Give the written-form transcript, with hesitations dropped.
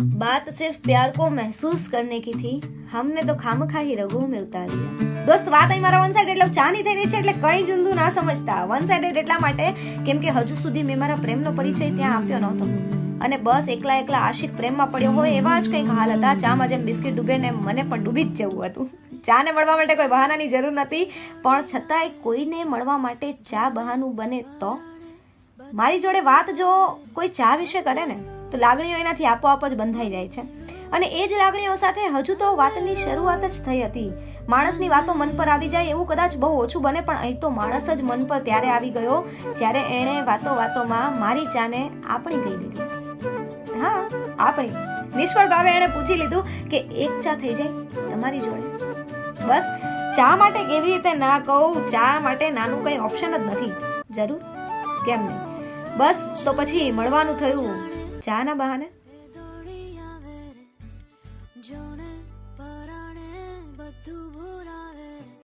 बात सिर्फ प्यार को महसूस करने की थी, हमने तो खामखा ही रगों में उतार दिया। દોસ્ત વાત અહીં મારા વન સાઇડ એટલે ચાની થઈ રહી છે, એટલે કઈ જ ઊંધું ના સમજતા. વન સાઇડેડ એટલા માટે કેમ કે હજુ સુધી મેં મારા પ્રેમનો પરિચય ત્યાં આપ્યો નહોતો અને બસ એકલા એકલા આશિક પ્રેમમાં પડ્યો હોય એવા જ કંઈક હાલ હતા. ચામાં જેમ બિસ્કિટ ડૂબે ને મને પણ ડૂબી જ જવું હતું. ચાને મળવા માટે કોઈ બહાનાની જરૂર નથી, પણ છતાંય કોઈને મળવા માટે ચા બહાનું બને તો. મારી જોડે વાત જો કોઈ ચા વિશે કરે ને તો લાગણીઓ એનાથી આપોઆપ જ બંધાઈ જાય છે. અને એ જ લાગણીઓ સાથે હજુ તો વાતની શરૂઆત જ થઈ હતી. માણસની વાતો મન પર આવી જાય એવું કદાચ બહુ ઓછું બને, પણ અહીં તો માણસ જ મન પર ત્યારે આવી ગયો જ્યારે એણે વાતો વાતોમાં મારી ચાને આપણી કહી દીધી. હા, આપણી. નિષ્ફળ ભાવે એણે પૂછી લીધું કે એક ચા થઈ જાય તમારી જોડે. બસ ચા માટે કેવી રીતે ના કહું, ચા માટે નાનું કંઈ ઓપ્શન જ નથી. જરૂર, કેમ નહીં. બસ તો પછી મળવાનું થયું ચાના બહાને.